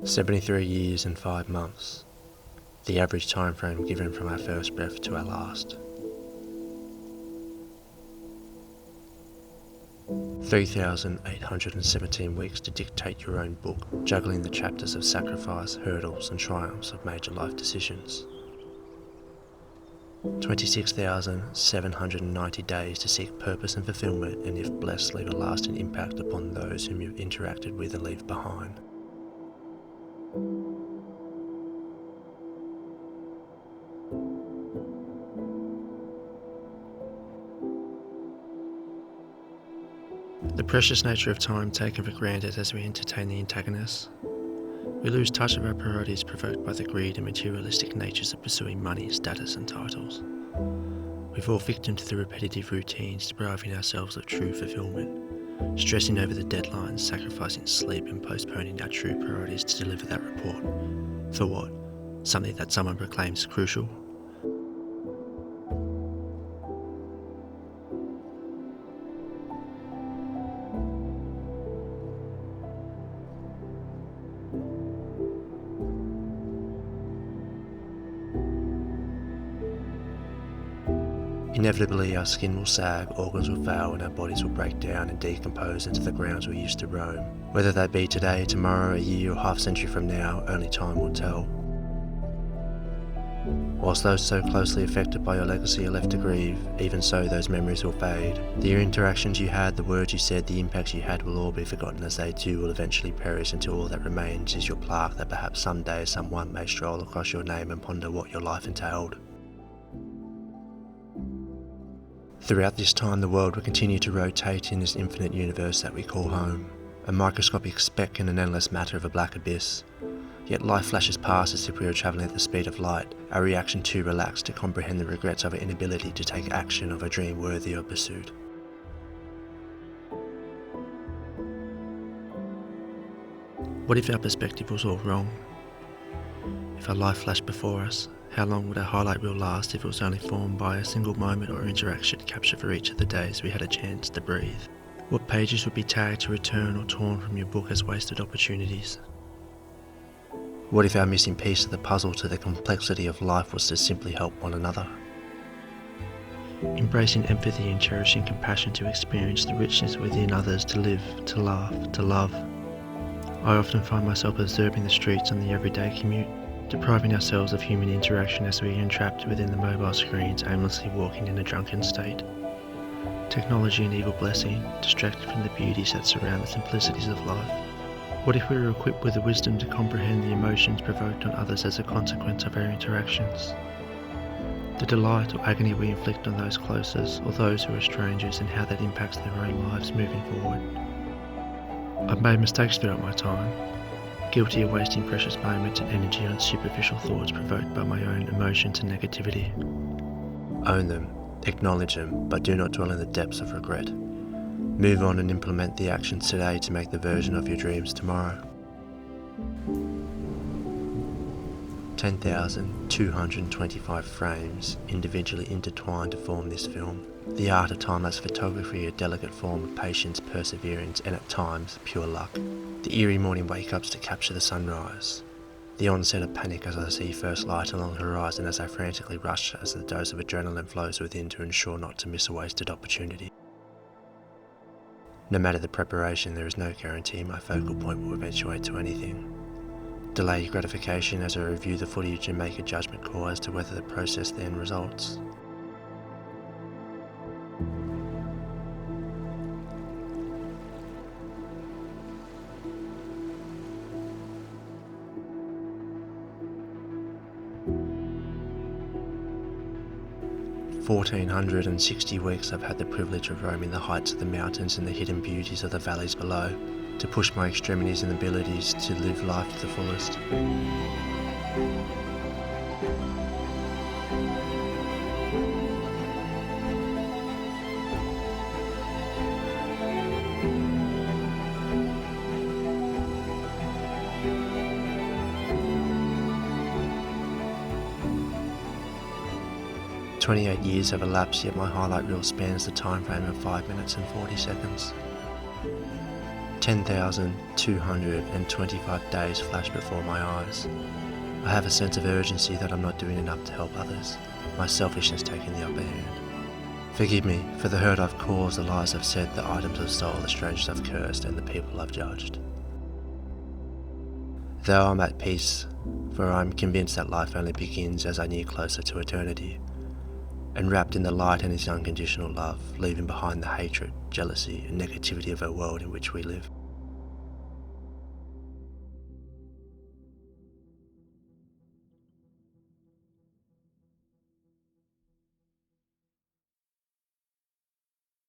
73 years and 5 months, the average time frame given from our first breath to our last. 3,817 weeks to dictate your own book, juggling the chapters of sacrifice, hurdles and triumphs of major life decisions. 26,790 days to seek purpose and fulfillment, and if blessed, leave a lasting impact upon those whom you've interacted with and leave behind. The precious nature of time taken for granted as we entertain the antagonists. We lose touch of our priorities provoked by the greed and materialistic natures of pursuing money, status and titles. We fall victim to the repetitive routines, depriving ourselves of true fulfillment, stressing over the deadlines, sacrificing sleep and postponing our true priorities to deliver that report. For what? Something that someone proclaims crucial? Inevitably, our skin will sag, organs will fail, and our bodies will break down and decompose into the grounds we used to roam. Whether that be today, tomorrow, a year, or half a century from now, only time will tell. Whilst those so closely affected by your legacy are left to grieve, even so those memories will fade. The interactions you had, the words you said, the impacts you had will all be forgotten, as they too will eventually perish, until all that remains is your plaque that perhaps someday someone may stroll across your name and ponder what your life entailed. Throughout this time, the world will continue to rotate in this infinite universe that we call home, a microscopic speck in an endless matter of a black abyss. Yet life flashes past as if we were travelling at the speed of light, our reaction too relaxed to comprehend the regrets of our inability to take action of a dream worthy of pursuit. What if our perspective was all wrong? If our life flashed before us, how long would our highlight reel last if it was only formed by a single moment or interaction captured for each of the days we had a chance to breathe? What pages would be tagged to return or torn from your book as wasted opportunities? What if our missing piece of the puzzle to the complexity of life was to simply help one another? Embracing empathy and cherishing compassion to experience the richness within others, to live, to laugh, to love. I often find myself observing the streets on the everyday commute, depriving ourselves of human interaction as we are entrapped within the mobile screens, aimlessly walking in a drunken state. Technology an evil blessing, distracted from the beauties that surround the simplicities of life. What if we were equipped with the wisdom to comprehend the emotions provoked on others as a consequence of our interactions? The delight or agony we inflict on those closest or those who are strangers, and how that impacts their own lives moving forward. I've made mistakes throughout my time, guilty of wasting precious moments and energy on superficial thoughts provoked by my own emotions and negativity. Own them, acknowledge them, but do not dwell in the depths of regret. Move on and implement the actions today to make the version of your dreams tomorrow. 10,225 frames individually intertwined to form this film. The art of time-lapse photography, a delicate form of patience, perseverance, and at times, pure luck. The eerie morning wake-ups to capture the sunrise. The onset of panic as I see first light along the horizon, as I frantically rush as the dose of adrenaline flows within to ensure not to miss a wasted opportunity. No matter the preparation, there is no guarantee my focal point will eventuate to anything. Delay gratification as I review the footage and make a judgment call as to whether the process then results. "1,460 weeks I've had the privilege of roaming the heights of the mountains and the hidden beauties of the valleys below, to push my extremities and abilities to live life to the fullest. "28 years have elapsed, yet my highlight reel spans the time frame of 5 minutes and 40 seconds. 10,225 days flash before my eyes. I have a sense of urgency that I'm not doing enough to help others, my selfishness taking the upper hand. Forgive me for the hurt I've caused, the lies I've said, the items I've stole, the strangers I've cursed, and the people I've judged. Though I'm at peace, for I'm convinced that life only begins as I near closer to eternity, and wrapped in the light and His unconditional love, leaving behind the hatred, jealousy, and negativity of our world in which we live.